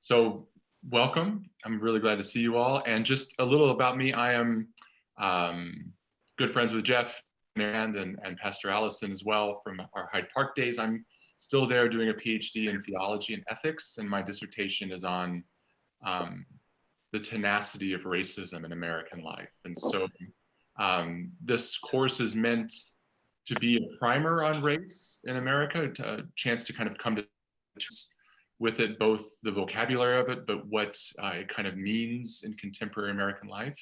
So welcome. I'm really glad to see you all. And just a little about me, I am good friends with Jeff and Pastor Allison as well from our Hyde Park days. I'm still there doing a PhD in theology and ethics, and my dissertation is on the tenacity of racism in American life. And so this course is meant to be a primer on race in America, a chance to kind of come to with it, both the vocabulary of it, but what it kind of means in contemporary American life.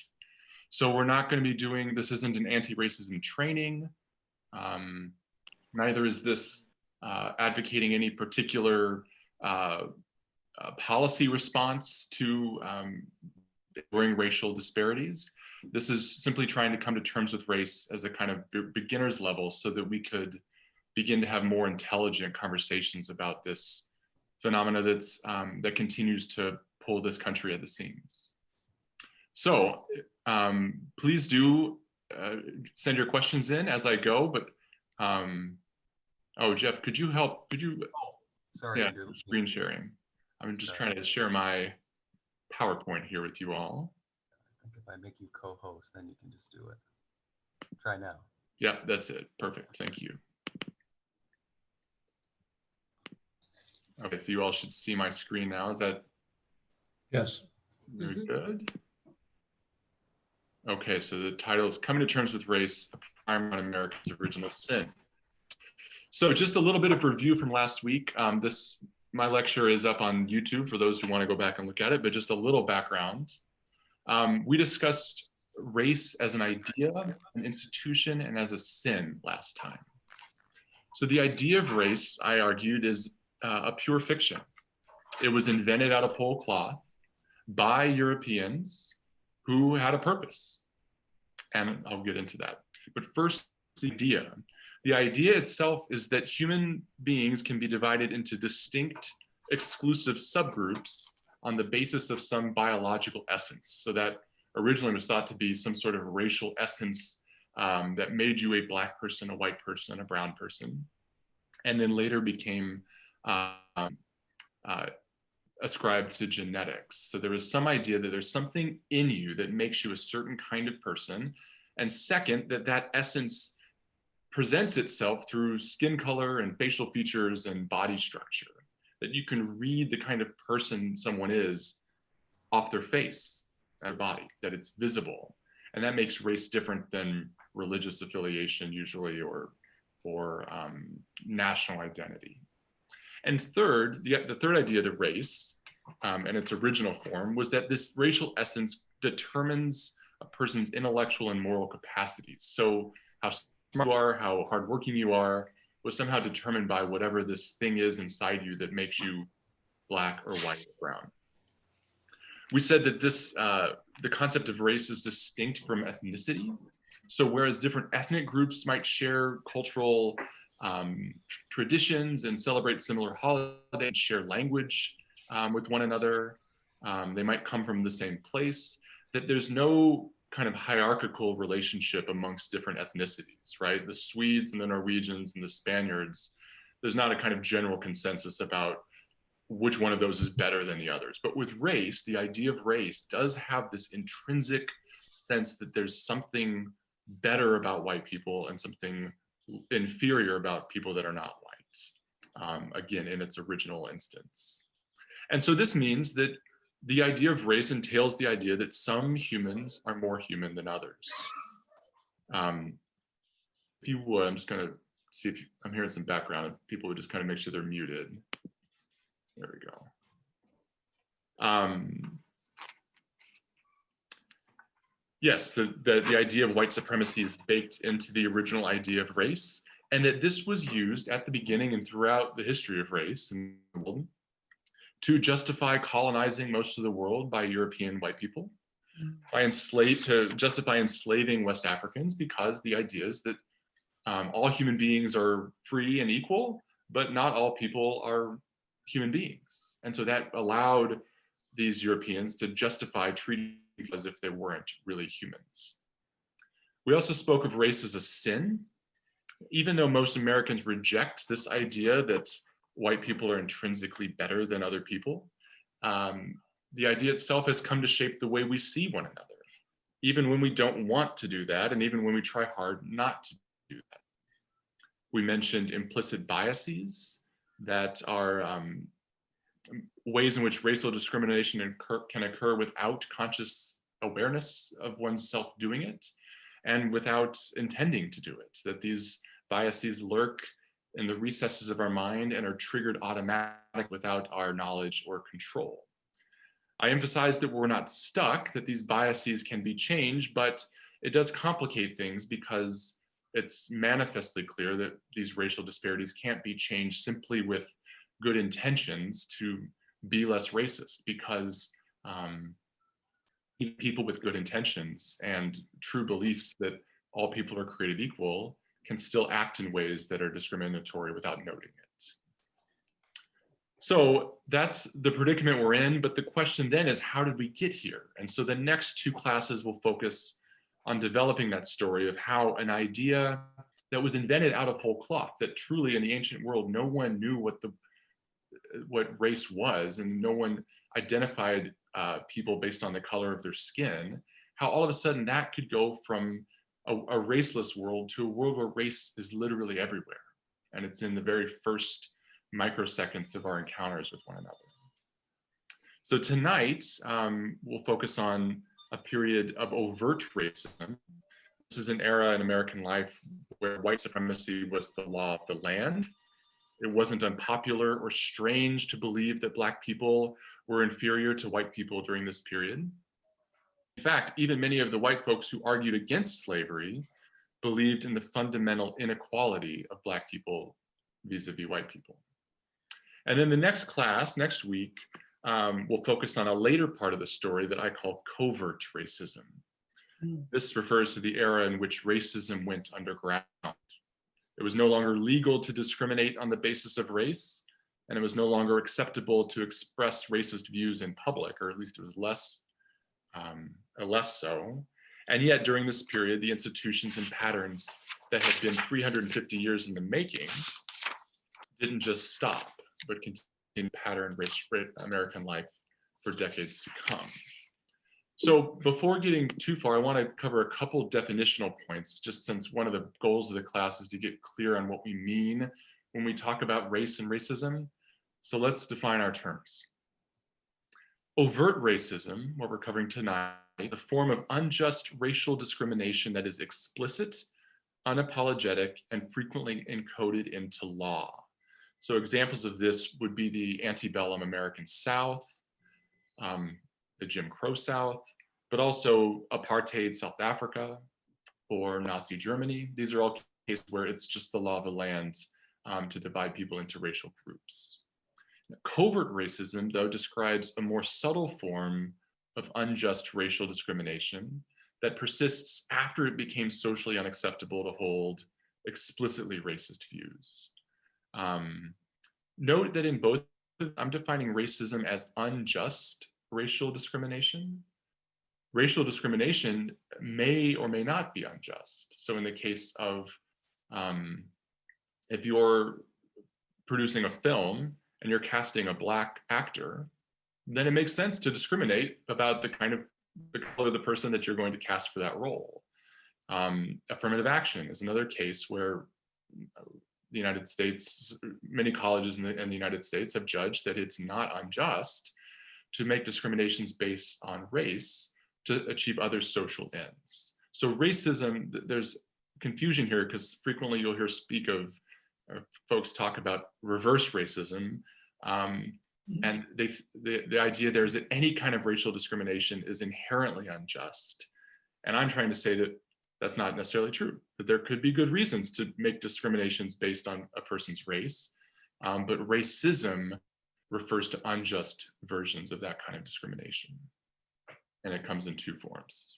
So we're not going to be doing, this isn't an anti-racism training. Neither is this advocating any particular policy response to bring racial disparities. This is simply trying to come to terms with race as a kind of beginner's level so that we could begin to have more intelligent conversations about this phenomena that continues to pull this country at the seams. So please do send your questions in as I go, but oh, Jeff, could you help? Could you? Sorry, yeah, screen sharing. I'm just trying to share my PowerPoint here with you all. I think if I make you co-host, then you can just do it. Try now. Yeah, that's it. Perfect. Thank you. Okay, so you all should see my screen now. Is that? Yes. Very good. Okay, so the title is Coming to Terms with Race, a Primer on America's Original Sin. So just a little bit of review from last week. My lecture is up on YouTube for those who want to go back and look at it, but just a little background. We discussed race as an idea, an institution, and as a sin last time. So the idea of race, I argued, is a pure fiction. It was invented out of whole cloth by Europeans who had a purpose. And I'll get into that. But first, the idea. The idea itself is that human beings can be divided into distinct, exclusive subgroups on the basis of some biological essence. So that originally was thought to be some sort of racial essence that made you a Black person, a white person, a brown person, and then later became ascribed to genetics. So there was some idea that there's something in you that makes you a certain kind of person. And second, that essence presents itself through skin color and facial features and body structure, that you can read the kind of person someone is off their face, their body, that it's visible. And that makes race different than religious affiliation usually, or national identity. And third, the third idea of the race, and its original form, was that this racial essence determines a person's intellectual and moral capacities. So how smart you are, how hardworking you are, was somehow determined by whatever this thing is inside you that makes you Black or white or brown. We said that this, the concept of race is distinct from ethnicity. So whereas different ethnic groups might share cultural traditions and celebrate similar holidays, share language with one another, they might come from the same place, that there's no kind of hierarchical relationship amongst different ethnicities, right? The Swedes and the Norwegians and the Spaniards, there's not a kind of general consensus about which one of those is better than the others. But with race, the idea of race does have this intrinsic sense that there's something better about white people and something inferior about people that are not white, again, in its original instance. And so this means that the idea of race entails the idea that some humans are more human than others. If you would, I'm just going to see if I'm hearing some background. If people would just kind of make sure they're muted. There we go. Yes, the idea of white supremacy is baked into the original idea of race, and that this was used at the beginning and throughout the history of race in the world to justify colonizing most of the world by European white people, to justify enslaving West Africans, because the idea is that all human beings are free and equal, but not all people are human beings. And so that allowed these Europeans to justify treating people as if they weren't really humans. We also spoke of race as a sin. Even though most Americans reject this idea that white people are intrinsically better than other people, the idea itself has come to shape the way we see one another, even when we don't want to do that, and even when we try hard not to do that. We mentioned implicit biases that are ways in which racial discrimination can occur without conscious awareness of oneself doing it and without intending to do it, that these biases lurk in the recesses of our mind and are triggered automatically without our knowledge or control. I emphasize that we're not stuck, that these biases can be changed, but it does complicate things because it's manifestly clear that these racial disparities can't be changed simply with good intentions to be less racist, because people with good intentions and true beliefs that all people are created equal can still act in ways that are discriminatory without noting it. So that's the predicament we're in, but the question then is, how did we get here? And so the next two classes will focus on developing that story of how an idea that was invented out of whole cloth, that truly in the ancient world, no one knew what race was, and no one identified people based on the color of their skin, how all of a sudden that could go from a raceless world to a world where race is literally everywhere. And it's in the very first microseconds of our encounters with one another. So tonight, we'll focus on a period of overt racism. This is an era in American life where white supremacy was the law of the land. It wasn't unpopular or strange to believe that Black people were inferior to white people during this period. In fact, even many of the white folks who argued against slavery believed in the fundamental inequality of Black people vis-a-vis white people. And then the next class, next week, we'll focus on a later part of the story that I call covert racism. This refers to the era in which racism went underground. It was no longer legal to discriminate on the basis of race, and it was no longer acceptable to express racist views in public, or at least it was less so. And yet during this period, the institutions and patterns that had been 350 years in the making didn't just stop, but continued to pattern American life for decades to come. So before getting too far, I want to cover a couple definitional points, just since one of the goals of the class is to get clear on what we mean when we talk about race and racism. So let's define our terms. Overt racism, what we're covering tonight, the form of unjust racial discrimination that is explicit, unapologetic, and frequently encoded into law. So examples of this would be the antebellum American South, the Jim Crow South, but also apartheid South Africa or Nazi Germany. These are all cases where it's just the law of the land to divide people into racial groups. Now, covert racism, though, describes a more subtle form of unjust racial discrimination that persists after it became socially unacceptable to hold explicitly racist views. Note that in both, I'm defining racism as unjust racial discrimination. Racial discrimination may or may not be unjust. So in the case of, if you're producing a film and you're casting a Black actor, then it makes sense to discriminate about the color of the person that you're going to cast for that role. Affirmative action is another case where the United States, many colleges in the United States have judged that it's not unjust to make discriminations based on race to achieve other social ends. So racism, there's confusion here because frequently you'll hear folks talk about reverse racism. And the idea there is that any kind of racial discrimination is inherently unjust. And I'm trying to say that that's not necessarily true, that there could be good reasons to make discriminations based on a person's race, but racism refers to unjust versions of that kind of discrimination. And it comes in two forms.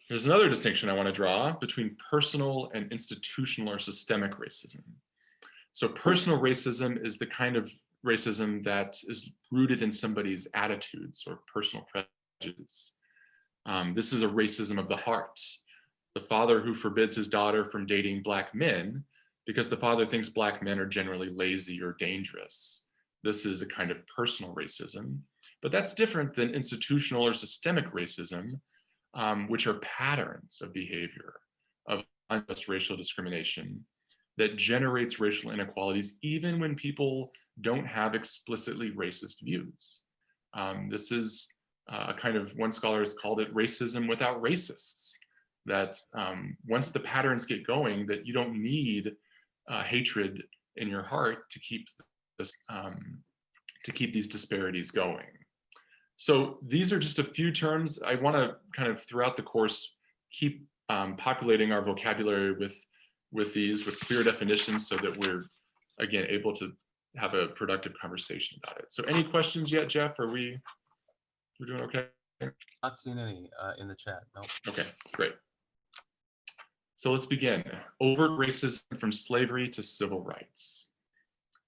There's another distinction I want to draw between personal and institutional or systemic racism. So personal racism is the kind of racism that is rooted in somebody's attitudes or personal prejudices. This is a racism of the heart. The father who forbids his daughter from dating Black men because the father thinks Black men are generally lazy or dangerous. This is a kind of personal racism, but that's different than institutional or systemic racism, which are patterns of behavior, of unjust racial discrimination that generates racial inequalities even when people don't have explicitly racist views. This is a kind of, one scholar has called it racism without racists, that once the patterns get going, that you don't need hatred in your heart to keep this, to keep these disparities going. So these are just a few terms. I want to kind of throughout the course keep populating our vocabulary with these, with clear definitions, so that we're again able to have a productive conversation about it. So any questions yet, Jeff? We're doing okay? Not seeing any in the chat. No. Okay, great. So let's begin. Overt racism from slavery to civil rights.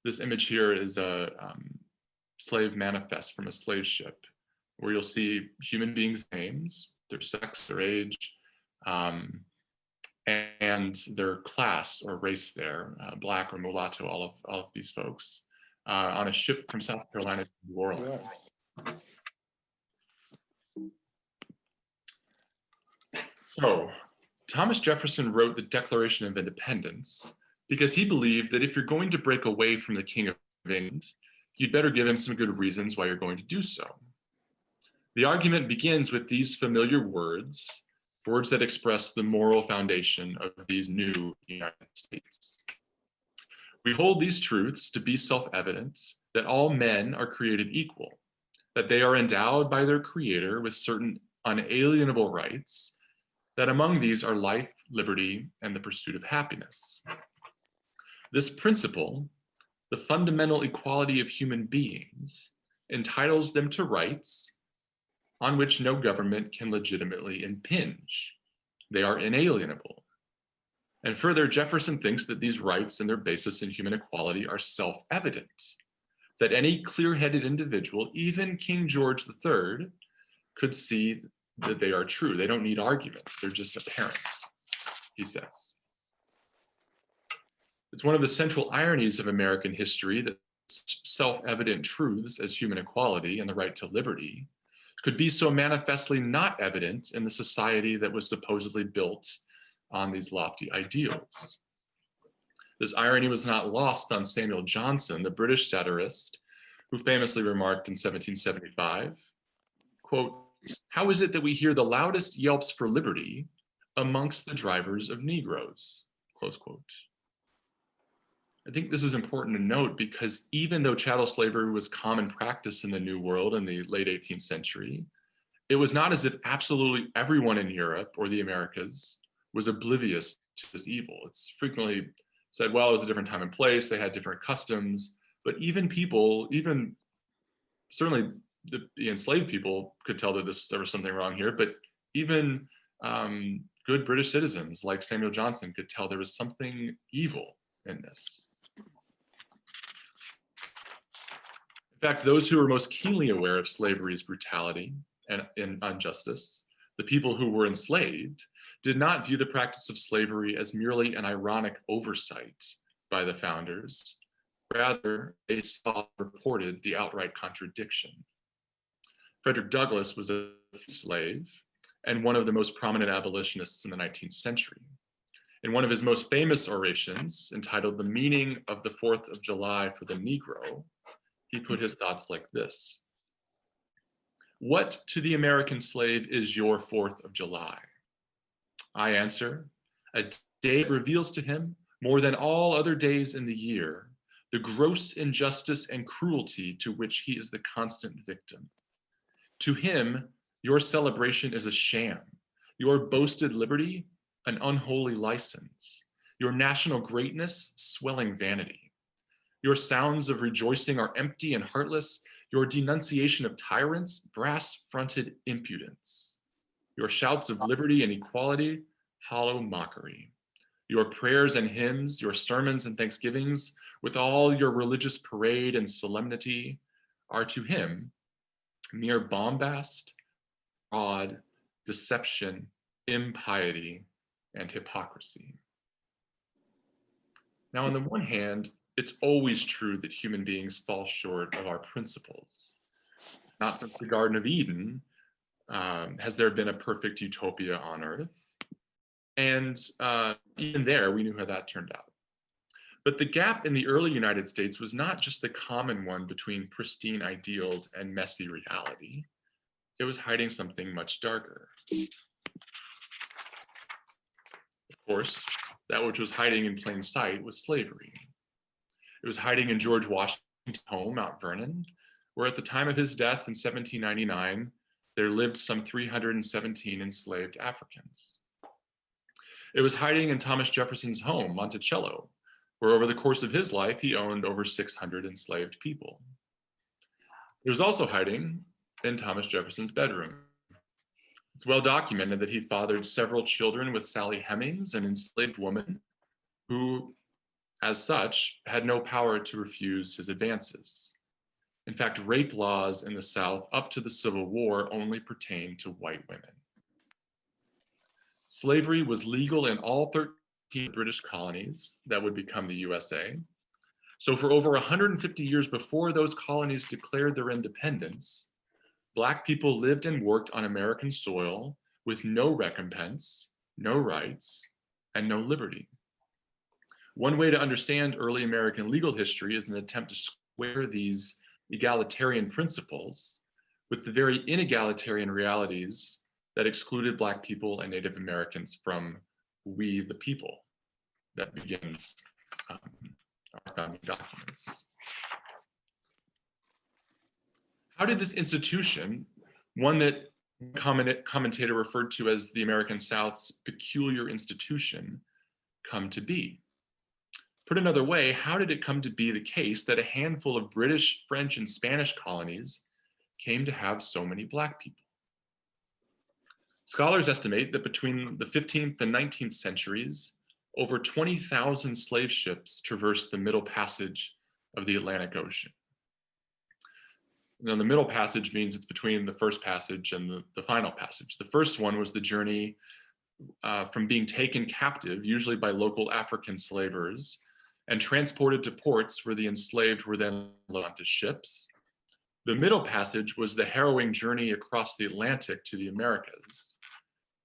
This image here is a slave manifest from a slave ship, where you'll see human beings' names, their sex, their age, and their class or race there, black or mulatto, all of these folks, on a ship from South Carolina to New Orleans. So Thomas Jefferson wrote the Declaration of Independence because he believed that if you're going to break away from the King of England, you'd better give him some good reasons why you're going to do so. The argument begins with these familiar words that express the moral foundation of these new United States. We hold these truths to be self-evident, that all men are created equal, that they are endowed by their Creator with certain unalienable rights, that among these are life, liberty, and the pursuit of happiness. This principle, the fundamental equality of human beings, entitles them to rights on which no government can legitimately impinge. They are inalienable. And further, Jefferson thinks that these rights and their basis in human equality are self-evident, that any clear-headed individual, even King George III, could see that they are true. They don't need argument. They're just apparent, he says. It's one of the central ironies of American history that self-evident truths as human equality and the right to liberty could be so manifestly not evident in the society that was supposedly built on these lofty ideals. This irony was not lost on Samuel Johnson, the British satirist, who famously remarked in 1775, quote, "How is it that we hear the loudest yelps for liberty amongst the drivers of Negroes?" Close quote. I think this is important to note because even though chattel slavery was common practice in the New World in the late 18th century, it was not as if absolutely everyone in Europe or the Americas was oblivious to this evil. It's frequently said, well, it was a different time and place, they had different customs, but even people, even certainly the enslaved people could tell that there was something wrong here, but even good British citizens like Samuel Johnson could tell there was something evil in this. In fact, those who were most keenly aware of slavery's brutality and injustice, the people who were enslaved, did not view the practice of slavery as merely an ironic oversight by the founders. Rather, they saw reported the outright contradiction. Frederick Douglass was a slave and one of the most prominent abolitionists in the 19th century. In one of his most famous orations, entitled "The Meaning of the 4th of July for the Negro," he put his thoughts like this: "What to the American slave is your 4th of July? I answer, a day that reveals to him, more than all other days in the year, the gross injustice and cruelty to which he is the constant victim. To him, your celebration is a sham, your boasted liberty an unholy license, your national greatness swelling vanity. Your sounds of rejoicing are empty and heartless, your denunciation of tyrants brass-fronted impudence. Your shouts of liberty and equality hollow mockery. Your prayers and hymns, your sermons and thanksgivings, with all your religious parade and solemnity, are to him mere bombast, fraud, deception, impiety, and hypocrisy." Now, on the one hand, it's always true that human beings fall short of our principles. Not since the Garden of Eden has there been a perfect utopia on earth. And even there, we knew how that turned out. But the gap in the early United States was not just the common one between pristine ideals and messy reality. It was hiding something much darker. Of course, that which was hiding in plain sight was slavery. It was hiding in George Washington's home, Mount Vernon, where at the time of his death in 1799, there lived some 317 enslaved Africans. It was hiding in Thomas Jefferson's home, Monticello, where over the course of his life, he owned over 600 enslaved people. It was also hiding in Thomas Jefferson's bedroom. It's well documented that he fathered several children with Sally Hemings, an enslaved woman who, as such, had no power to refuse his advances. In fact, rape laws in the South up to the Civil War only pertained to white women. Slavery was legal in all 13 British colonies that would become the USA. So for over 150 years before those colonies declared their independence, Black people lived and worked on American soil with no recompense, no rights, and no liberty. One way to understand early American legal history is an attempt to square these egalitarian principles with the very inegalitarian realities that excluded Black people and Native Americans from we the people that begins our founding documents. How did this institution, one that commentator referred to as the American South's peculiar institution, come to be? Put another way, how did it come to be the case that a handful of British, French, and Spanish colonies came to have so many Black people? Scholars estimate that between the 15th and 19th centuries, over 20,000 slave ships traversed the Middle Passage of the Atlantic Ocean. Now, the Middle Passage means it's between the first passage and the final passage. The first one was the journey from being taken captive, usually by local African slavers, and transported to ports where the enslaved were then loaded onto ships. The Middle Passage was the harrowing journey across the Atlantic to the Americas.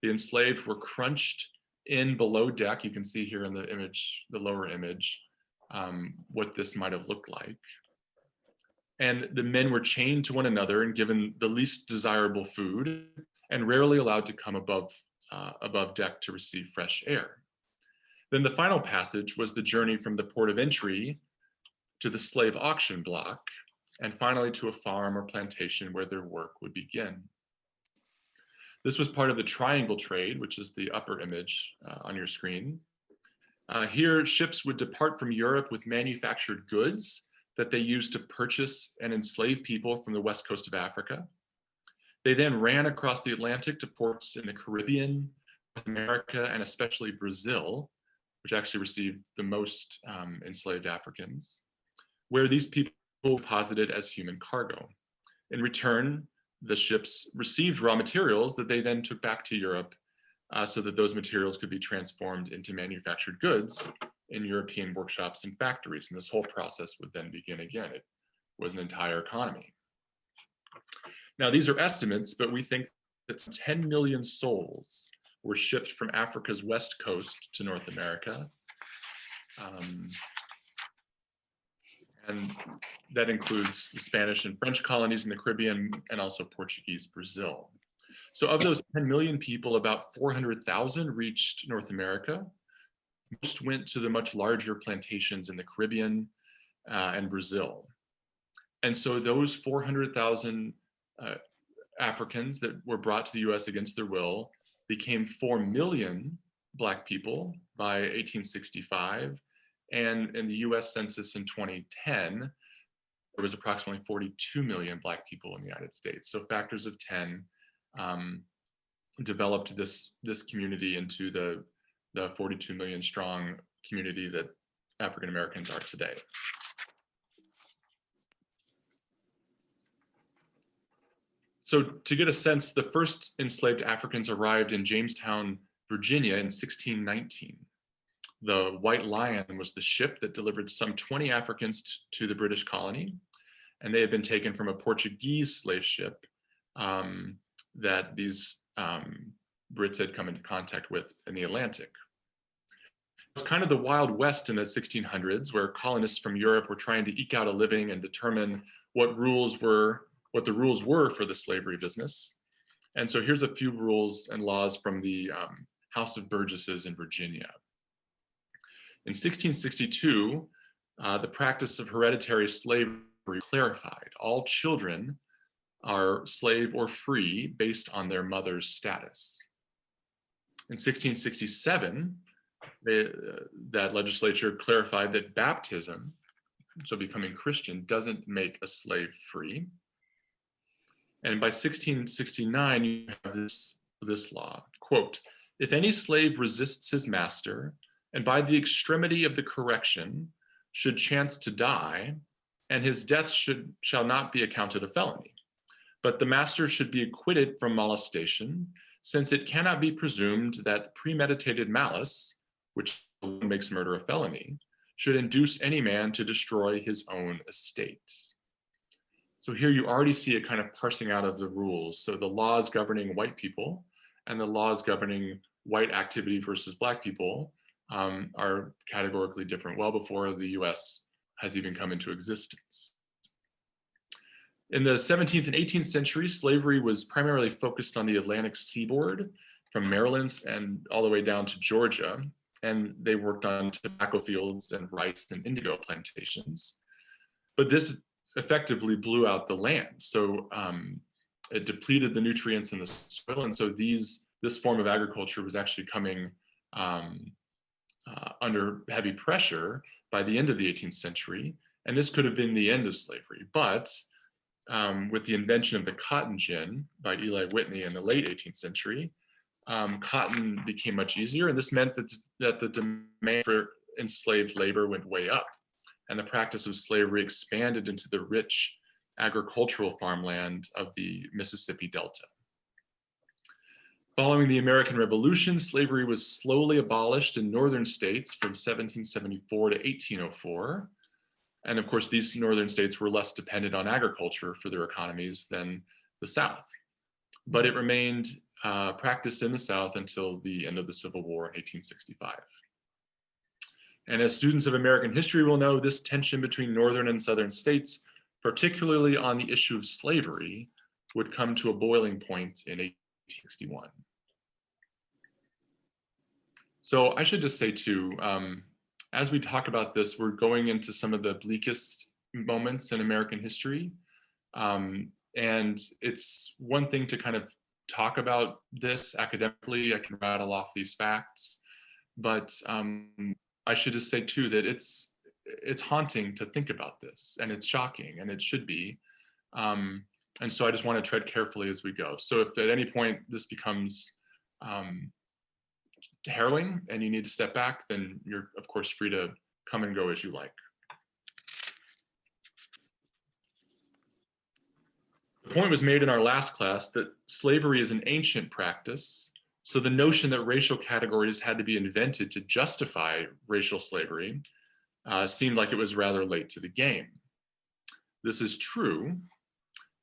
The enslaved were crunched in below deck. You can see here in the image, the lower image, what this might have looked like. And the men were chained to one another and given the least desirable food and rarely allowed to come above deck to receive fresh air. Then the final passage was the journey from the port of entry to the slave auction block, and finally to a farm or plantation where their work would begin. This was part of the triangle trade, which is the upper image on your screen. Here, ships would depart from Europe with manufactured goods that they used to purchase and enslave people from the west coast of Africa. They then ran across the Atlantic to ports in the Caribbean, North America, and especially Brazil, which actually received the most enslaved Africans, where these people were deposited as human cargo. In return, the ships received raw materials that they then took back to Europe so that those materials could be transformed into manufactured goods in European workshops and factories. And this whole process would then begin again. It was an entire economy. Now, these are estimates, but we think that 10 million souls were shipped from Africa's west coast to North America. And that includes the Spanish and French colonies in the Caribbean and also Portuguese Brazil. So of those 10 million people, about 400,000 reached North America. Most went to the much larger plantations in the Caribbean and Brazil. And so those 400,000 Africans that were brought to the US against their will became 4 million Black people by 1865. And in the US Census in 2010, there was approximately 42 million Black people in the United States. So factors of 10 developed this community into the 42 million strong community that African Americans are today. So to get a sense, the first enslaved Africans arrived in Jamestown, Virginia in 1619. The White Lion was the ship that delivered some 20 Africans to the British colony, and they had been taken from a Portuguese slave ship that these Brits had come into contact with in the Atlantic. It's kind of the Wild West in the 1600s, where colonists from Europe were trying to eke out a living and determine what the rules were for the slavery business. And so here's a few rules and laws from the House of Burgesses in Virginia. In 1662, the practice of hereditary slavery clarified. All children are slave or free based on their mother's status. In 1667, that legislature clarified that baptism, so becoming Christian, doesn't make a slave free. And by 1669, you have this law, quote, "If any slave resists his master, and by the extremity of the correction should chance to die, and his death shall not be accounted a felony. But the master should be acquitted from molestation, since it cannot be presumed that premeditated malice, which makes murder a felony, should induce any man to destroy his own estate." So here you already see a kind of parsing out of the rules. So the laws governing white people and the laws governing white activity versus Black people are categorically different, well before the US has even come into existence. In the 17th and 18th centuries, slavery was primarily focused on the Atlantic seaboard from Maryland and all the way down to Georgia. And they worked on tobacco fields and rice and indigo plantations. But this effectively blew out the land. So it depleted the nutrients in the soil. And so this form of agriculture was actually coming under heavy pressure by the end of the 18th century. And this could have been the end of slavery. But with the invention of the cotton gin by Eli Whitney in the late 18th century, cotton became much easier. And this meant that the demand for enslaved labor went way up. And the practice of slavery expanded into the rich agricultural farmland of the Mississippi Delta. Following the American Revolution, slavery was slowly abolished in northern states from 1774 to 1804. And of course, these northern states were less dependent on agriculture for their economies than the South. But it remained practiced in the South until the end of the Civil War in 1865. And as students of American history will know, this tension between northern and southern states, particularly on the issue of slavery, would come to a boiling point in 1861. So I should just say too, as we talk about this, we're going into some of the bleakest moments in American history. And it's one thing to kind of talk about this academically. I can rattle off these facts, but I should just say too that it's haunting to think about this, and it's shocking, and it should be. And so I just want to tread carefully as we go. So if at any point this becomes harrowing and you need to step back, then you're of course free to come and go as you like. The point was made in our last class that slavery is an ancient practice. So the notion that racial categories had to be invented to justify racial slavery seemed like it was rather late to the game. This is true.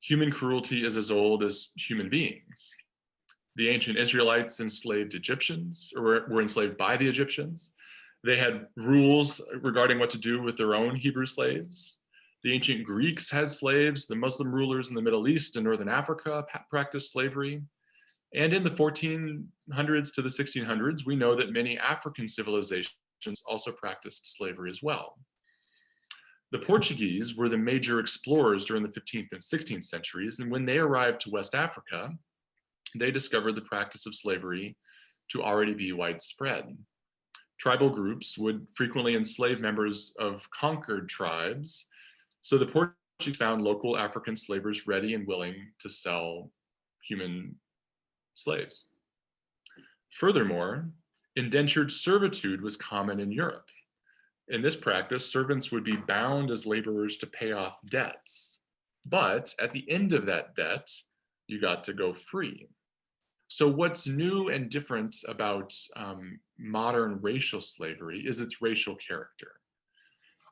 Human cruelty is as old as human beings. The ancient Israelites enslaved Egyptians, or were enslaved by the Egyptians. They had rules regarding what to do with their own Hebrew slaves. The ancient Greeks had slaves. The Muslim rulers in the Middle East and Northern Africa practiced slavery. And in the 1400s to the 1600s, we know that many African civilizations also practiced slavery as well. The Portuguese were the major explorers during the 15th and 16th centuries, and when they arrived to West Africa, they discovered the practice of slavery to already be widespread. Tribal groups would frequently enslave members of conquered tribes, so the Portuguese found local African slavers ready and willing to sell human slaves. Furthermore, indentured servitude was common in Europe. In this practice, servants would be bound as laborers to pay off debts. But at the end of that debt, you got to go free. So what's new and different about modern racial slavery is its racial character.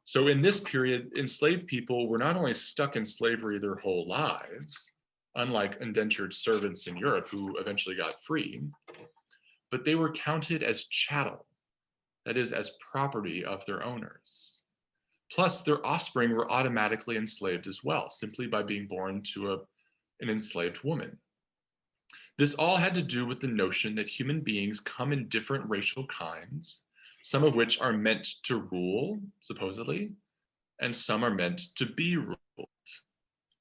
So in this period, enslaved people were not only stuck in slavery their whole lives, unlike indentured servants in Europe who eventually got free, but they were counted as chattel, that is, as property of their owners. Plus, their offspring were automatically enslaved as well, simply by being born to an enslaved woman. This all had to do with the notion that human beings come in different racial kinds, some of which are meant to rule, supposedly, and some are meant to be ruled.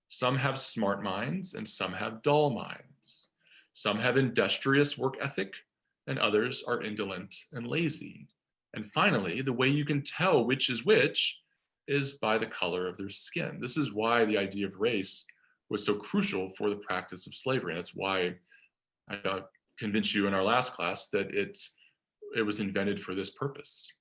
Some have smart minds and some have dull minds. Some have industrious work ethic and others are indolent and lazy. And finally, the way you can tell which is by the color of their skin. This is why the idea of race was so crucial for the practice of slavery. And that's why I convinced you in our last class that it was invented for this purpose.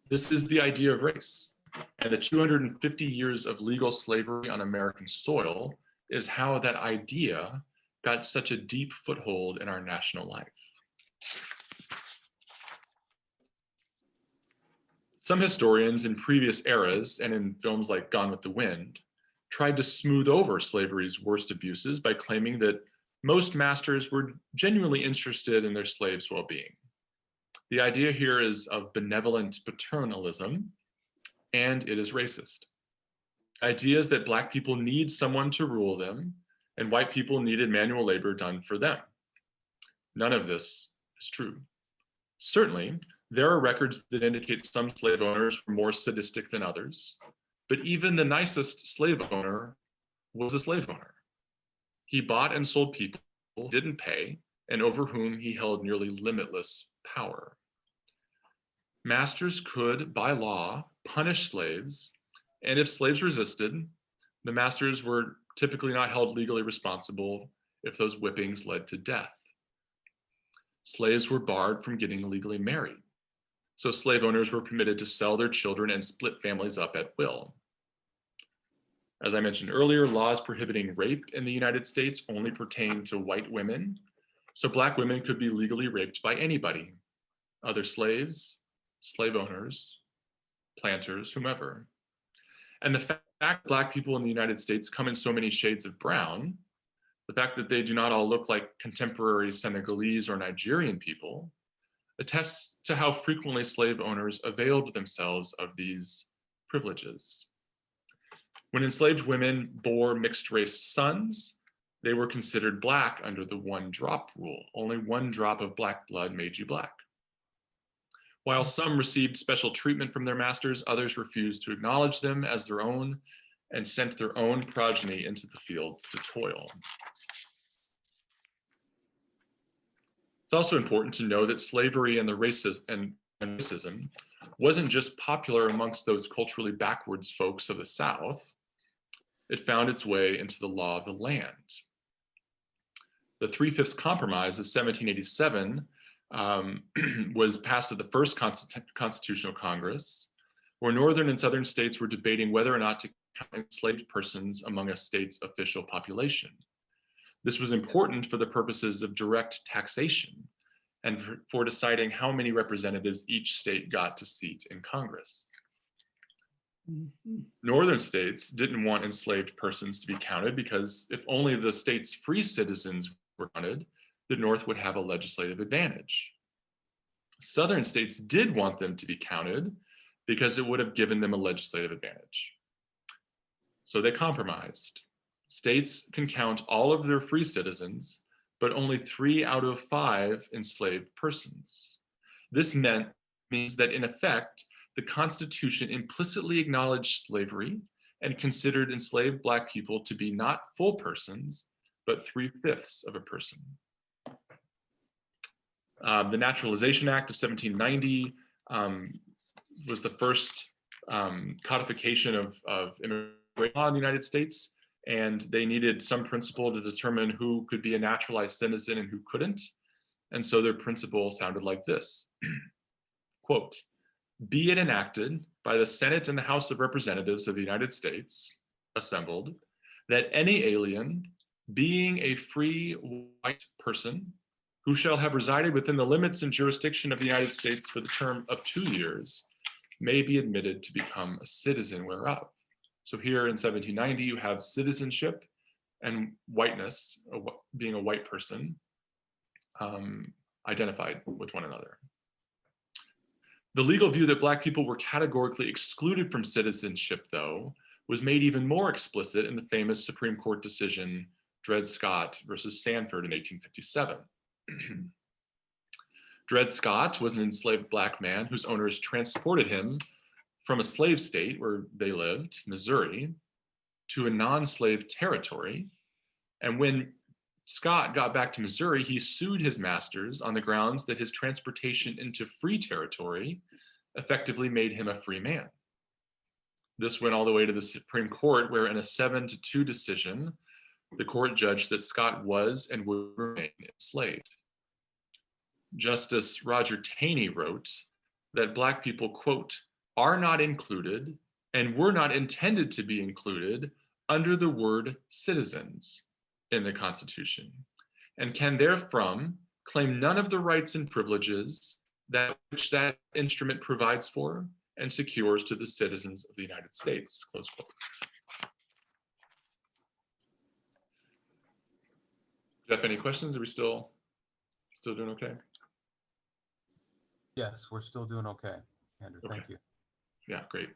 This is the idea of race. And the 250 years of legal slavery on American soil is how that idea got such a deep foothold in our national life. Some historians in previous eras and in films like Gone with the Wind tried to smooth over slavery's worst abuses by claiming that most masters were genuinely interested in their slaves' well-being. The idea here is of benevolent paternalism, and it is racist. Ideas that Black people need someone to rule them, and white people needed manual labor done for them. None of this is true. Certainly, there are records that indicate some slave owners were more sadistic than others, but even the nicest slave owner was a slave owner. He bought and sold people who didn't pay and over whom he held nearly limitless power. Masters could, by law, punish slaves, and if slaves resisted, the masters were typically not held legally responsible if those whippings led to death. Slaves were barred from getting legally married, so slave owners were permitted to sell their children and split families up at will. As I mentioned earlier, laws prohibiting rape in the United States only pertain to white women, so Black women could be legally raped by anybody, other slaves, slave owners, planters, whomever. And the fact that Black people in the United States come in so many shades of brown, the fact that they do not all look like contemporary Senegalese or Nigerian people, attests to how frequently slave owners availed themselves of these privileges. When enslaved women bore mixed-race sons, they were considered Black under the one-drop rule. Only one drop of Black blood made you Black. While some received special treatment from their masters, others refused to acknowledge them as their own and sent their own progeny into the fields to toil. It's also important to know that slavery and racism wasn't just popular amongst those culturally backwards folks of the South. It found its way into the law of the land. The Three-Fifths Compromise of 1787 was passed at the first Constitutional Congress, where northern and southern states were debating whether or not to count enslaved persons among a state's official population. This was important for the purposes of direct taxation and for deciding how many representatives each state got to seat in Congress. Northern states didn't want enslaved persons to be counted because if only the state's free citizens were counted, the North would have a legislative advantage. Southern states did want them to be counted because it would have given them a legislative advantage. So they compromised. States can count all of their free citizens, but only 3 out of 5 enslaved persons. This means that in effect, the Constitution implicitly acknowledged slavery and considered enslaved Black people to be not full persons, but 3/5 of a person. The Naturalization Act of 1790 was the first codification of immigration law in the United States, and they needed some principle to determine who could be a naturalized citizen and who couldn't. And so their principle sounded like this, quote, "Be it enacted by the Senate and the House of Representatives of the United States, assembled, that any alien being a free white person who shall have resided within the limits and jurisdiction of the United States for the term of 2 years, may be admitted to become a citizen whereof. So here in 1790, you have citizenship and whiteness, being a white person, identified with one another. The legal view that Black people were categorically excluded from citizenship, though, was made even more explicit in the famous Supreme Court decision, Dred Scott versus Sanford in 1857. Dred Scott was an enslaved Black man whose owners transported him from a slave state where they lived, Missouri, to a non-slave territory. And when Scott got back to Missouri, he sued his masters on the grounds that his transportation into free territory effectively made him a free man. This went all the way to the Supreme Court, where in a 7-2 decision, the court judged that Scott was and would remain enslaved. Justice Roger Taney wrote that Black people, quote, are not included and were not intended to be included under the word citizens in the Constitution, and can therefrom claim none of the rights and privileges that which that instrument provides for and secures to the citizens of the United States, close quote. Jeff, any questions? Are we still doing okay? Yes, we're still doing okay, Andrew. Okay. Thank you. Yeah, great.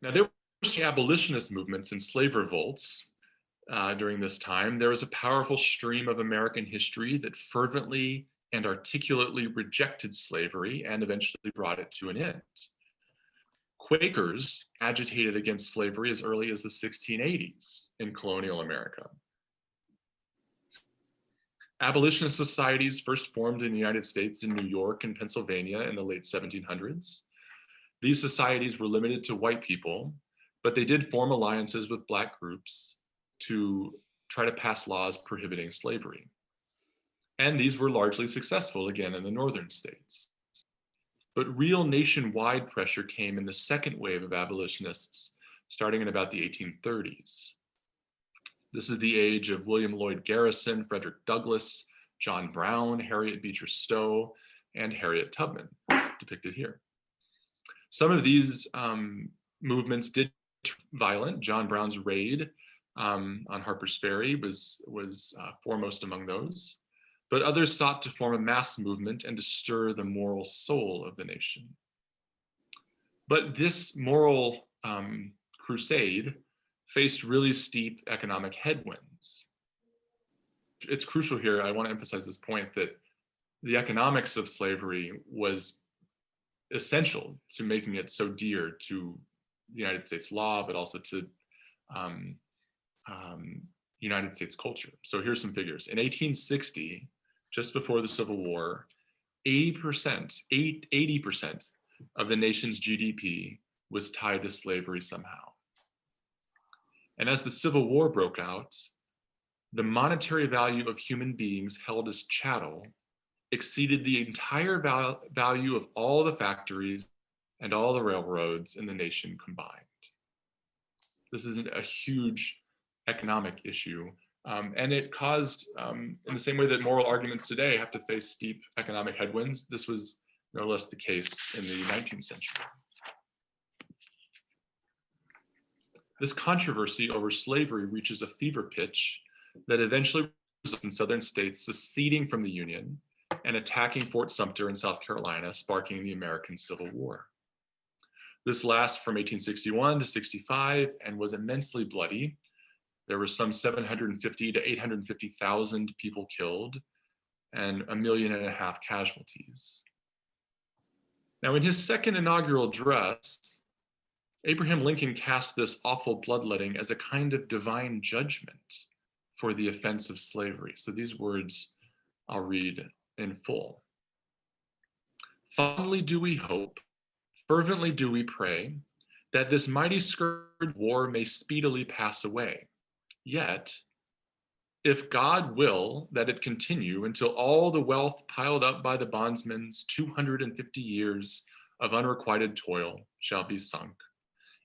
Now, there were abolitionist movements and slave revolts during this time. There was a powerful stream of American history that fervently and articulately rejected slavery and eventually brought it to an end. Quakers agitated against slavery as early as the 1680s in colonial America. Abolitionist societies first formed in the United States in New York and Pennsylvania in the late 1700s. These societies were limited to white people, but they did form alliances with Black groups to try to pass laws prohibiting slavery. And these were largely successful, again, in the northern states. But real nationwide pressure came in the second wave of abolitionists, starting in about the 1830s. This is the age of William Lloyd Garrison, Frederick Douglass, John Brown, Harriet Beecher Stowe, and Harriet Tubman, who's depicted here. Some of these movements did turn violent. John Brown's raid on Harper's Ferry was foremost among those. But others sought to form a mass movement and to stir the moral soul of the nation. But this moral crusade faced really steep economic headwinds. It's crucial here, I want to emphasize this point, that the economics of slavery was essential to making it so dear to the United States law, but also to United States culture. So here's some figures. In 1860, just before the Civil War, 80% of the nation's GDP was tied to slavery somehow. And as the Civil War broke out, the monetary value of human beings held as chattel exceeded the entire value of all the factories and all the railroads in the nation combined. This is a huge economic issue. And it caused, in the same way that moral arguments today have to face steep economic headwinds, this was no less the case in the 19th century. This controversy over slavery reaches a fever pitch that eventually results in southern states seceding from the Union and attacking Fort Sumter in South Carolina, sparking the American Civil War. This lasts from 1861 to 65 and was immensely bloody. There were some 750 to 850,000 people killed and 1.5 million casualties. Now, in his second inaugural address, Abraham Lincoln cast this awful bloodletting as a kind of divine judgment for the offense of slavery. So these words I'll read in full. Fondly do we hope, fervently do we pray, that this mighty scourge war may speedily pass away. Yet, if God will that it continue until all the wealth piled up by the bondsman's 250 years of unrequited toil shall be sunk,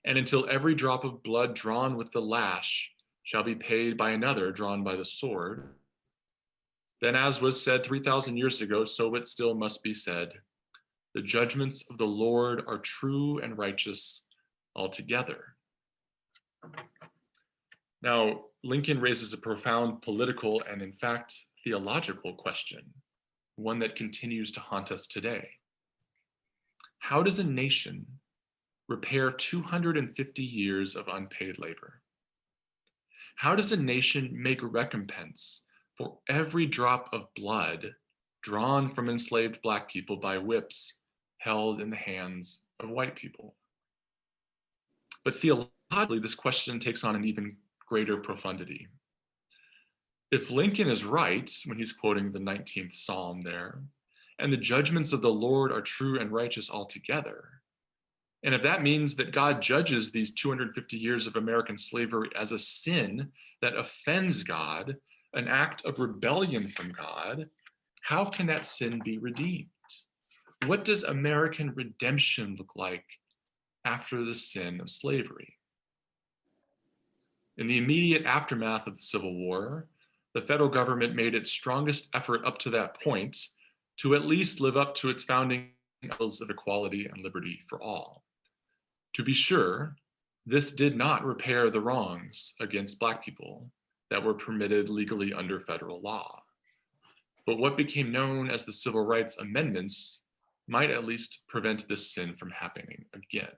and until every drop of blood drawn with the lash shall be paid by another drawn by the sword. Then, as was said 3,000 years ago, so it still must be said, the judgments of the Lord are true and righteous altogether. Now, Lincoln raises a profound political and, in fact, theological question, one that continues to haunt us today. How does a nation repair 250 years of unpaid labor? How does a nation make recompense for every drop of blood drawn from enslaved Black people by whips held in the hands of white people? But theologically, this question takes on an even greater profundity. If Lincoln is right when he's quoting the 19th Psalm there, and the judgments of the Lord are true and righteous altogether, and if that means that God judges these 250 years of American slavery as a sin that offends God, an act of rebellion from God, how can that sin be redeemed? What does American redemption look like after the sin of slavery? In the immediate aftermath of the Civil War, the federal government made its strongest effort up to that point to at least live up to its founding ideals of equality and liberty for all. To be sure, this did not repair the wrongs against Black people that were permitted legally under federal law. But what became known as the Civil Rights Amendments might at least prevent this sin from happening again.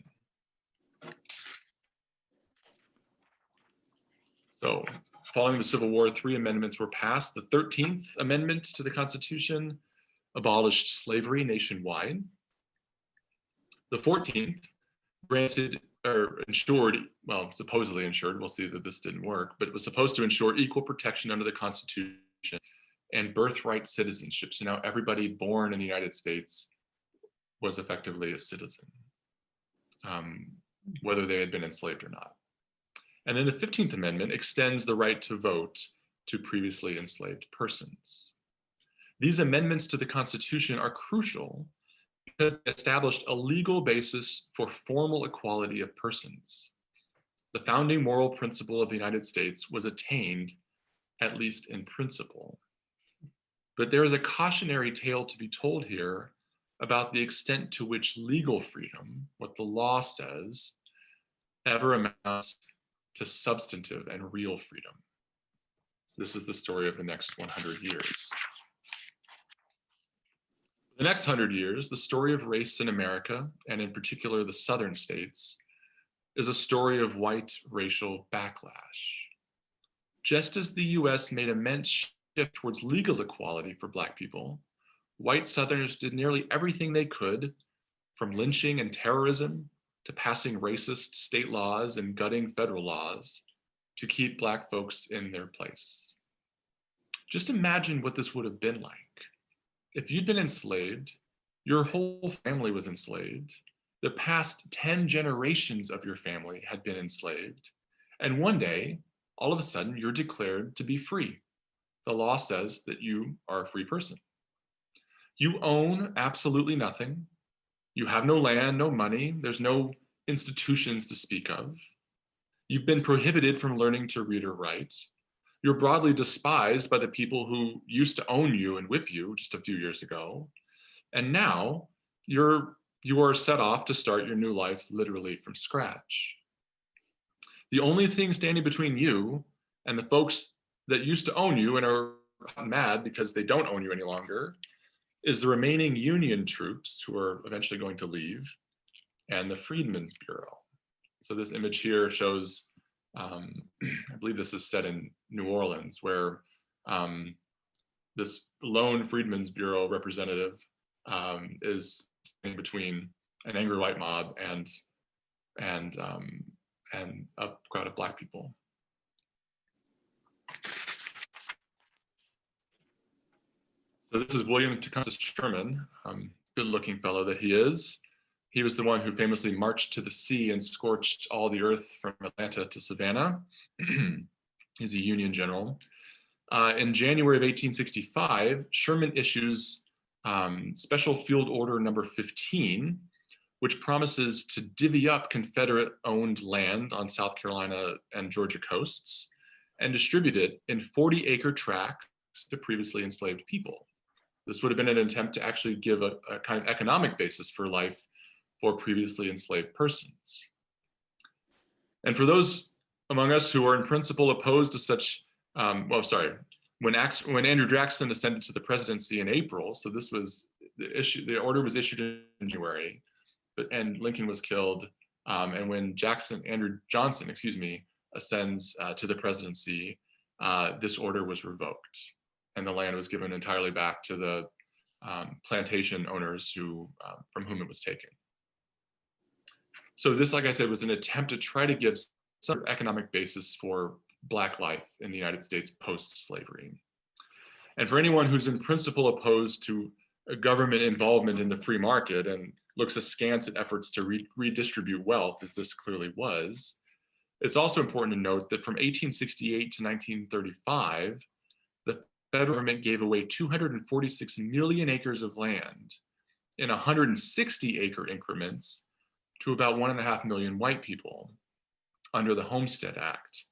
So, following the Civil War, 3 amendments were passed. The 13th Amendment to the Constitution abolished slavery nationwide. The 14th granted or ensured, well, supposedly ensured, we'll see that this didn't work, but it was supposed to ensure equal protection under the Constitution and birthright citizenship. So now everybody born in the United States was effectively a citizen, whether they had been enslaved or not. And then the 15th Amendment extends the right to vote to previously enslaved persons. These amendments to the Constitution are crucial because they established a legal basis for formal equality of persons. The founding moral principle of the United States was attained, at least in principle. But there is a cautionary tale to be told here about the extent to which legal freedom, what the law says, ever amounts to substantive and real freedom. This is the story of the next 100 years. The next 100 years, the story of race in America, and in particular the southern states, is a story of white racial backlash. Just as the US made immense shift towards legal equality for Black people, white Southerners did nearly everything they could, from lynching and terrorism to passing racist state laws and gutting federal laws, to keep Black folks in their place. Just imagine what this would have been like. If you'd been enslaved, your whole family was enslaved, the past 10 generations of your family had been enslaved, and one day, all of a sudden, you're declared to be free. The law says that you are a free person. You own absolutely nothing. You have no land, no money. There's no institutions to speak of. You've been prohibited from learning to read or write. You're broadly despised by the people who used to own you and whip you just a few years ago. And now you are set off to start your new life literally from scratch. The only thing standing between you and the folks that used to own you and are mad because they don't own you any longer is the remaining Union troops who are eventually going to leave, and the Freedmen's Bureau. So this image here shows, I believe this is set in New Orleans, where this lone Freedmen's Bureau representative is in between an angry white mob and a crowd of Black people. So this is William Tecumseh Sherman, good-looking fellow that he is. He was the one who famously marched to the sea and scorched all the earth from Atlanta to Savannah. He's a Union general. In January of 1865, Sherman issues Special Field Order number 15, which promises to divvy up Confederate-owned land on South Carolina and Georgia coasts and distribute it in 40-acre tracts to previously enslaved people. This would have been an attempt to actually give a kind of economic basis for life for previously enslaved persons. And for those among us who are in principle opposed to such, when Andrew Jackson ascended to the presidency in April, so this was the order was issued in January, and Lincoln was killed. And when Andrew Johnson, ascends to the presidency, this order was revoked, and the land was given entirely back to the plantation owners from whom it was taken. So this, like I said, was an attempt to try to give some economic basis for Black life in the United States post-slavery. And for anyone who's in principle opposed to government involvement in the free market and looks askance at efforts to redistribute wealth, as this clearly was, it's also important to note that from 1868 to 1935, the federal government gave away 246 million acres of land in 160-acre increments to about 1.5 million white people under the Homestead Act.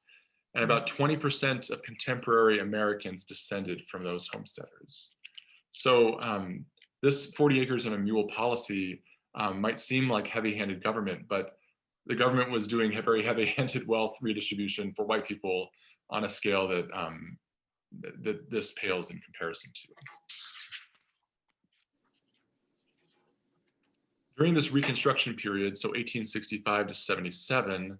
And about 20% of contemporary Americans descended from those homesteaders. So this 40 acres and a mule policy might seem like heavy-handed government, but the government was doing very heavy-handed wealth redistribution for white people on a scale that, that this pales in comparison to. During this Reconstruction period, so 1865 to 77,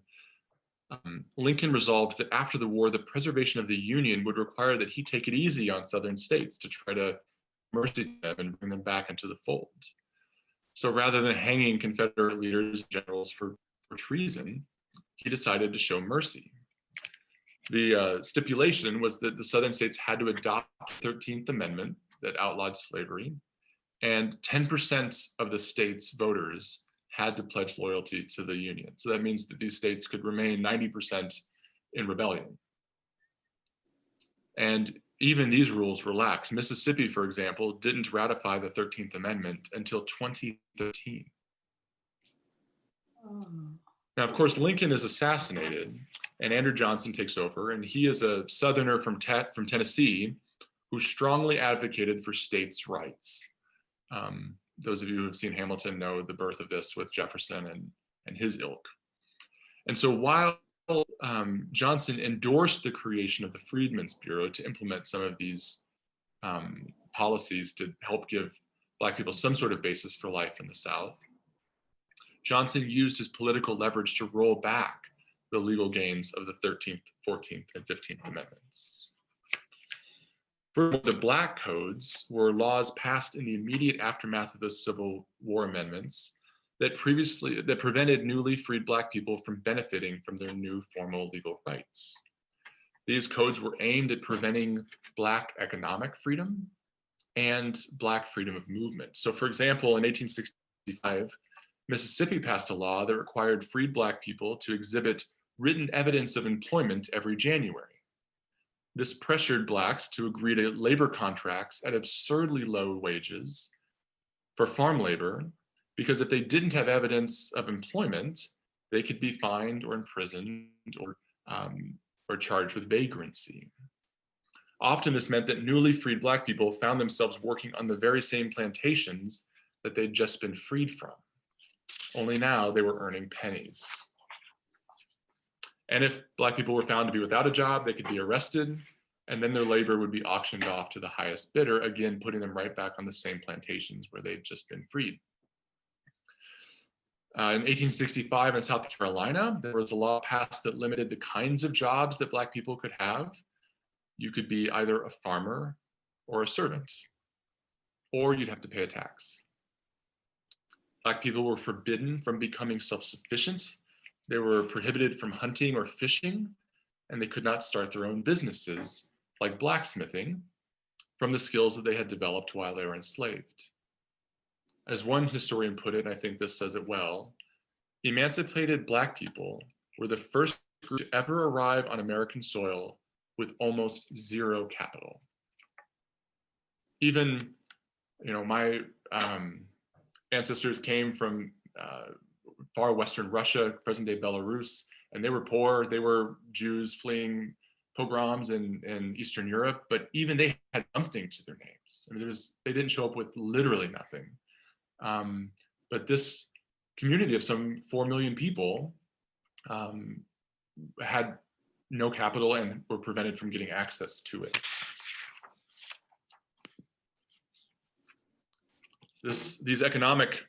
Lincoln resolved that after the war, the preservation of the Union would require that he take it easy on Southern states to try to mercy them and bring them back into the fold. So rather than hanging Confederate leaders and generals for treason, he decided to show mercy. The stipulation was that the Southern states had to adopt the 13th Amendment that outlawed slavery, and 10% of the state's voters had to pledge loyalty to the Union. So that means that these states could remain 90% in rebellion. And even these rules relaxed. Mississippi, for example, didn't ratify the 13th Amendment until 2013. Now, of course, Lincoln is assassinated and Andrew Johnson takes over, and he is a Southerner from Tennessee who strongly advocated for states' rights. Those of you who have seen Hamilton know the birth of this with Jefferson and his ilk. And so while Johnson endorsed the creation of the Freedmen's Bureau to implement some of these policies to help give Black people some sort of basis for life in the South, Johnson used his political leverage to roll back the legal gains of the 13th, 14th, and 15th Amendments. The Black Codes were laws passed in the immediate aftermath of the Civil War amendments that prevented newly freed Black people from benefiting from their new formal legal rights. These codes were aimed at preventing Black economic freedom and Black freedom of movement. So for example, in 1865, Mississippi passed a law that required freed Black people to exhibit written evidence of employment every January. This pressured Blacks to agree to labor contracts at absurdly low wages for farm labor, because if they didn't have evidence of employment, they could be fined or imprisoned or charged with vagrancy. Often this meant that newly freed Black people found themselves working on the very same plantations that they'd just been freed from. Only now they were earning pennies. And if Black people were found to be without a job, they could be arrested, and then their labor would be auctioned off to the highest bidder, again, putting them right back on the same plantations where they'd just been freed. In 1865 in South Carolina, there was a law passed that limited the kinds of jobs that Black people could have. You could be either a farmer or a servant, or you'd have to pay a tax. Black people were forbidden from becoming self-sufficient. They were prohibited from hunting or fishing, and they could not start their own businesses, like blacksmithing, from the skills that they had developed while they were enslaved. As one historian put it, and I think this says it well, emancipated Black people were the first group to ever arrive on American soil with almost zero capital. Even, my ancestors came from far Western Russia, present-day Belarus, and they were poor. They were Jews fleeing pogroms in Eastern Europe, but even they had something to their names. I mean, they didn't show up with literally nothing. But this community of some 4 million people had no capital and were prevented from getting access to it. These economic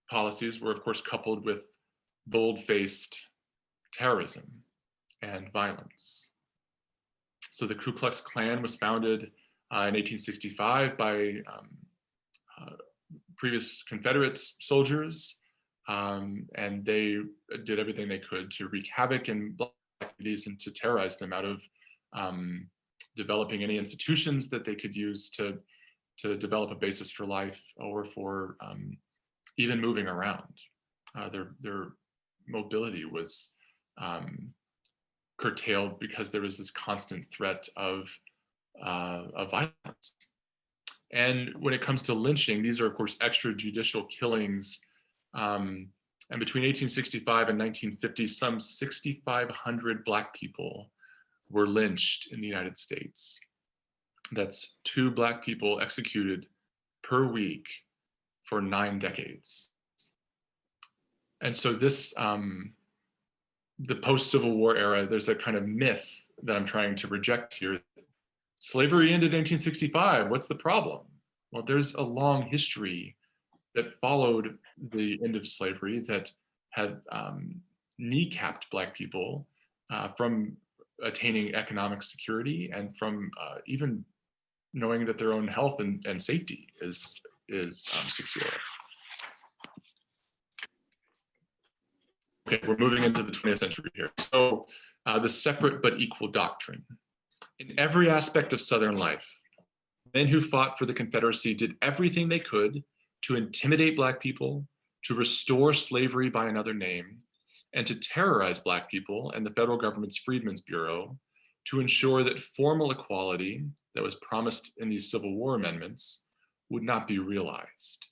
policies were, of course, coupled with bold-faced terrorism and violence. So the Ku Klux Klan was founded in 1865 by previous Confederate soldiers, and they did everything they could to wreak havoc in Black communities and to terrorize them out of developing any institutions that they could use to develop a basis for life or for even moving around. Their mobility was curtailed because there was this constant threat of violence. And when it comes to lynching, these are, of course, extrajudicial killings. And between 1865 and 1950, some 6,500 Black people were lynched in the United States. That's 2 Black people executed per week for 9 decades. And so this, the post-Civil War era, there's a kind of myth that I'm trying to reject here. Slavery ended in 1865, what's the problem? Well, there's a long history that followed the end of slavery that had kneecapped Black people from attaining economic security and from even knowing that their own health and safety is secure. Okay, we're moving into the 20th century here. So the separate but equal doctrine. In every aspect of Southern life, men who fought for the Confederacy did everything they could to intimidate Black people, to restore slavery by another name, and to terrorize Black people and the federal government's Freedmen's Bureau to ensure that formal equality that was promised in these Civil War amendments would not be realized.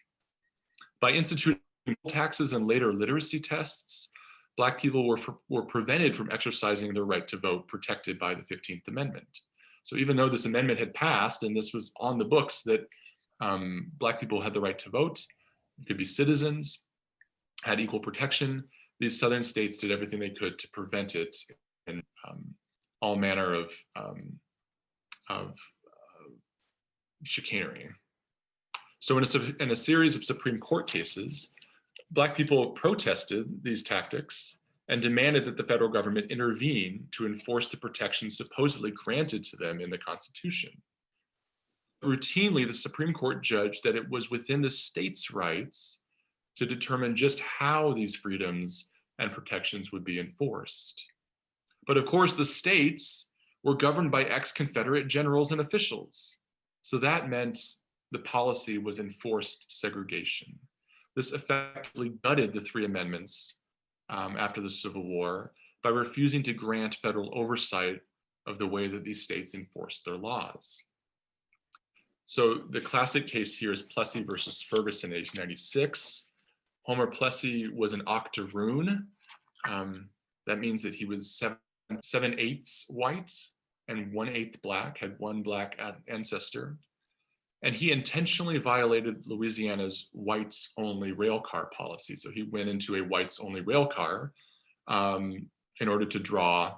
By instituting taxes and later literacy tests, Black people were prevented from exercising their right to vote protected by the 15th Amendment. So even though this amendment had passed and this was on the books that Black people had the right to vote, could be citizens, had equal protection, these Southern states did everything they could to prevent it in all manner of chicanery. So in a series of Supreme Court cases, Black people protested these tactics and demanded that the federal government intervene to enforce the protections supposedly granted to them in the Constitution. Routinely, the Supreme Court judged that it was within the states' rights to determine just how these freedoms and protections would be enforced. But of course, the states were governed by ex-Confederate generals and officials. So that meant the policy was enforced segregation. This effectively gutted the 3 amendments after the Civil War by refusing to grant federal oversight of the way that these states enforced their laws. So the classic case here is Plessy versus Ferguson, 1896. Homer Plessy was an octoroon. That means that he was 7/8 white and 1/8 Black, had 1 Black ancestor. And he intentionally violated Louisiana's whites-only rail car policy. So he went into a whites-only rail car in order to draw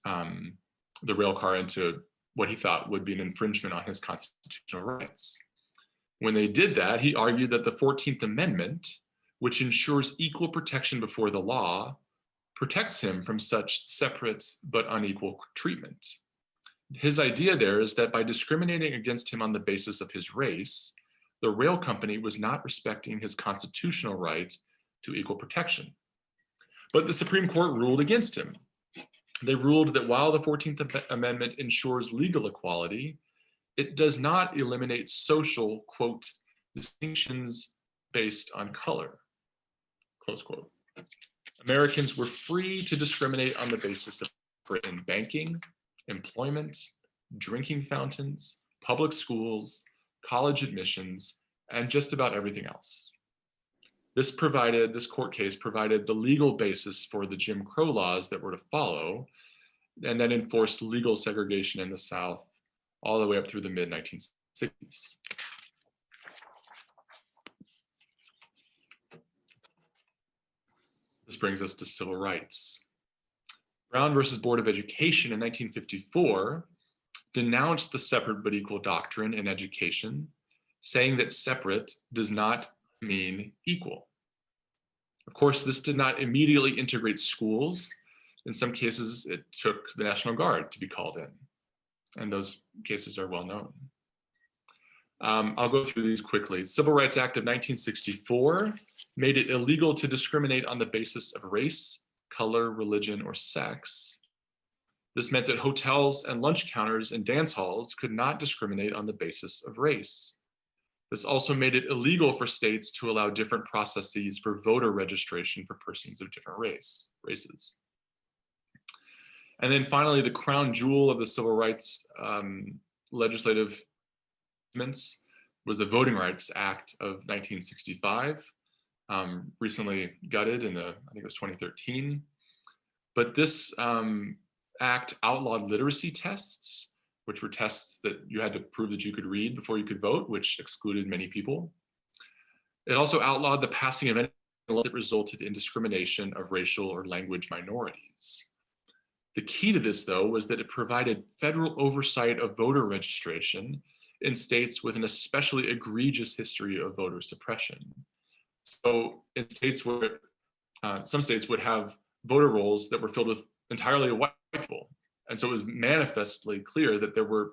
the rail car into what he thought would be an infringement on his constitutional rights. When they did that, he argued that the 14th Amendment, which ensures equal protection before the law, protects him from such separate but unequal treatment. His idea there is that by discriminating against him on the basis of his race, the rail company was not respecting his constitutional right to equal protection. But the Supreme Court ruled against him. They ruled that while the 14th Amendment ensures legal equality, it does not eliminate social, quote, distinctions based on color, close quote. Americans were free to discriminate on the basis of in banking, employment, drinking fountains, public schools, college admissions, and just about everything else. This court case provided the legal basis for the Jim Crow laws that were to follow, and then enforced legal segregation in the South all the way up through the mid-1960s. This brings us to civil rights. Brown versus Board of Education in 1954 denounced the separate but equal doctrine in education, saying that separate does not mean equal. Of course, this did not immediately integrate schools. In some cases, it took the National Guard to be called in, and those cases are well known. I'll go through these quickly. Civil Rights Act of 1964 made it illegal to discriminate on the basis of race, color, religion, or sex. This meant that hotels and lunch counters and dance halls could not discriminate on the basis of race. This also made it illegal for states to allow different processes for voter registration for persons of different races. And then finally, the crown jewel of the civil rights legislative amendments was the Voting Rights Act of 1965, recently gutted in I think it was 2013. But this act outlawed literacy tests, which were tests that you had to prove that you could read before you could vote, which excluded many people. It also outlawed the passing of any law that resulted in discrimination of racial or language minorities. The key to this, though, was that it provided federal oversight of voter registration in states with an especially egregious history of voter suppression. So in states where some states would have voter rolls that were filled with entirely white people. And so it was manifestly clear that there were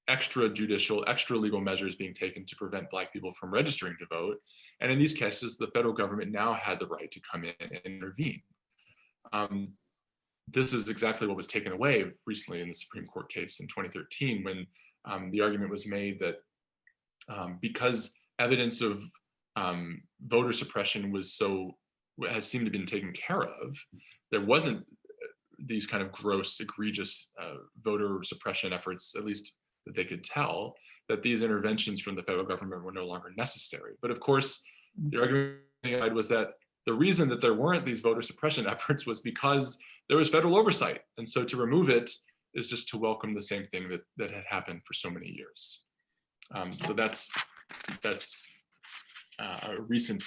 extrajudicial, extra legal measures being taken to prevent Black people from registering to vote. And in these cases, the federal government now had the right to come in and intervene. This is exactly what was taken away recently in the Supreme Court case in 2013, when the argument was made that because evidence of voter suppression has seemed to have been taken care of, there wasn't these kind of gross, egregious voter suppression efforts, at least that they could tell, that these interventions from the federal government were no longer necessary. But of course, the argument was that the reason that there weren't these voter suppression efforts was because there was federal oversight. And so to remove it is just to welcome the same thing that had happened for so many years. So that's a recent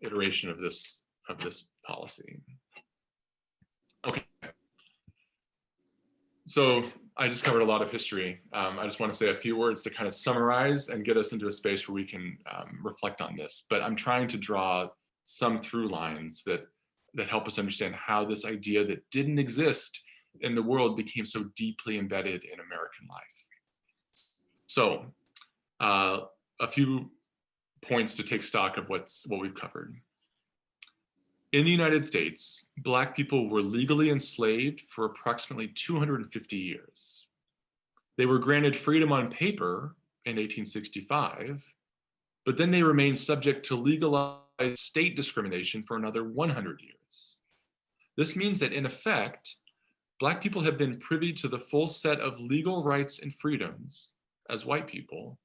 iteration of this policy. Okay. So I just covered a lot of history. I just want to say a few words to kind of summarize and get us into a space where we can reflect on this. But I'm trying to draw some through lines that help us understand how this idea that didn't exist in the world became so deeply embedded in American life. So a few points to take stock of what we've covered. In the United States, Black people were legally enslaved for approximately 250 years. They were granted freedom on paper in 1865, but then they remained subject to legalized state discrimination for another 100 years. This means that in effect, Black people have been privy to the full set of legal rights and freedoms as white people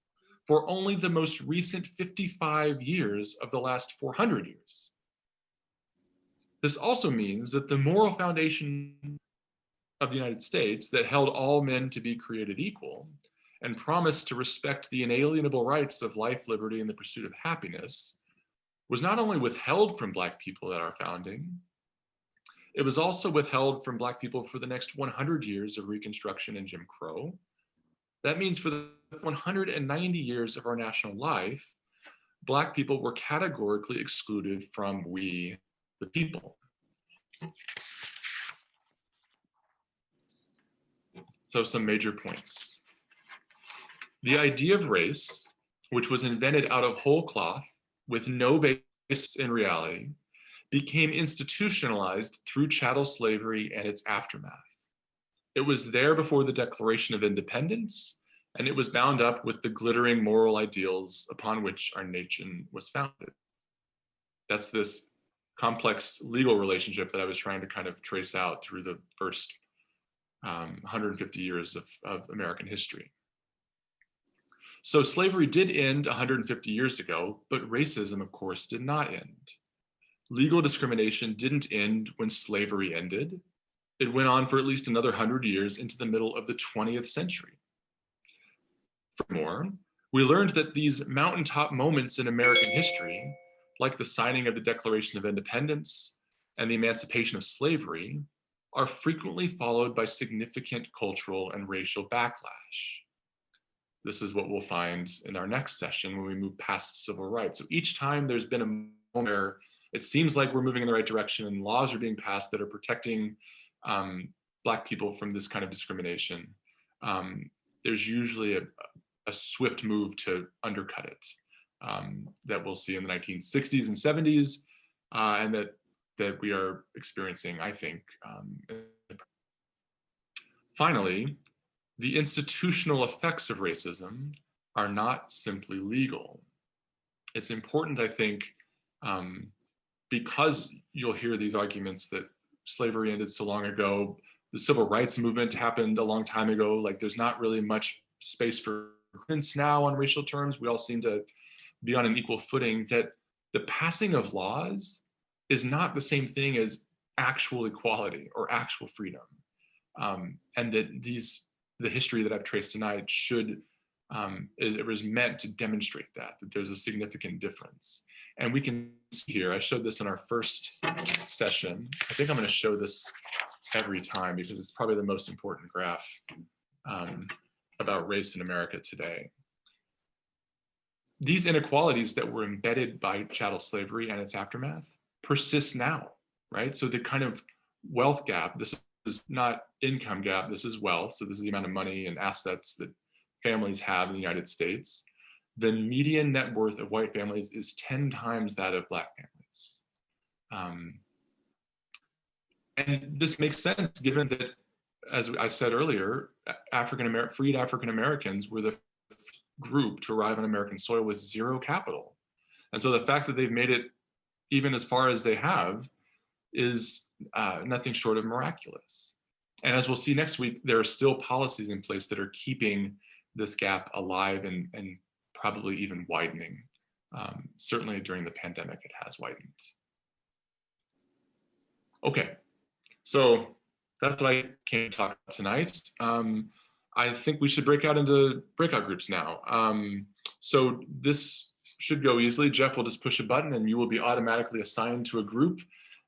for only the most recent 55 years of the last 400 years. This also means that the moral foundation of the United States that held all men to be created equal and promised to respect the inalienable rights of life, liberty, and the pursuit of happiness was not only withheld from Black people at our founding, it was also withheld from Black people for the next 100 years of Reconstruction and Jim Crow. That means for the 190 years of our national life, Black people were categorically excluded from we, the people. So some major points. The idea of race, which was invented out of whole cloth with no basis in reality, became institutionalized through chattel slavery and its aftermath. It was there before the Declaration of Independence, and it was bound up with the glittering moral ideals upon which our nation was founded. That's this complex legal relationship that I was trying to kind of trace out through the first 150 years of American history. So slavery did end 150 years ago, but racism, of course, did not end. Legal discrimination didn't end when slavery ended, it went on for at least another 100 years into the middle of the 20th century. Furthermore, we learned that these mountaintop moments in American history, like the signing of the Declaration of Independence and the emancipation of slavery, are frequently followed by significant cultural and racial backlash. This is what we'll find in our next session when we move past civil rights. So each time there's been a moment where it seems like we're moving in the right direction and laws are being passed that are protecting Black people from this kind of discrimination, there's usually a swift move to undercut it that we'll see in the 1960s and 70s, and that we are experiencing, I think. Finally, the institutional effects of racism are not simply legal. It's important, I think, because you'll hear these arguments that slavery ended so long ago, the civil rights movement happened a long time ago, like there's not really much space for agreements now on racial terms. We all seem to be on an equal footing, that the passing of laws is not the same thing as actual equality or actual freedom. And that the history that I've traced tonight it was meant to demonstrate that there's a significant difference. And we can see here, I showed this in our first session. I think I'm going to show this every time because it's probably the most important graph about race in America today. These inequalities that were embedded by chattel slavery and its aftermath persist now, right? So the kind of wealth gap, this is not income gap, this is wealth. So this is the amount of money and assets that families have in the United States. The median net worth of white families is 10 times that of Black families. And this makes sense given that, as I said earlier, freed African Americans were the group to arrive on American soil with zero capital. And so the fact that they've made it even as far as they have is nothing short of miraculous. And as we'll see next week, there are still policies in place that are keeping this gap alive and probably even widening. Certainly during the pandemic, it has widened. Okay, so that's what I came to talk about tonight. I think we should break out into breakout groups now. So this should go easily. Jeff will just push a button and you will be automatically assigned to a group.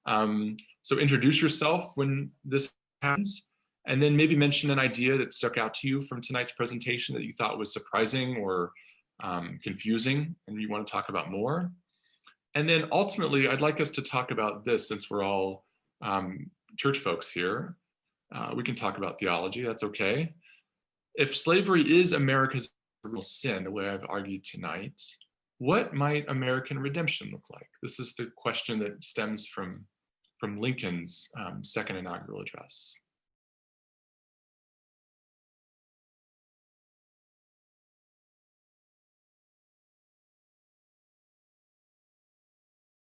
So introduce yourself when this happens, and then maybe mention an idea that stuck out to you from tonight's presentation that you thought was surprising or confusing and you want to talk about more. And then ultimately, I'd like us to talk about this, since we're all church folks here. We can talk about theology, that's okay. If slavery is America's original sin, the way I've argued tonight, what might American redemption look like? This is the question that stems from Lincoln's second inaugural address.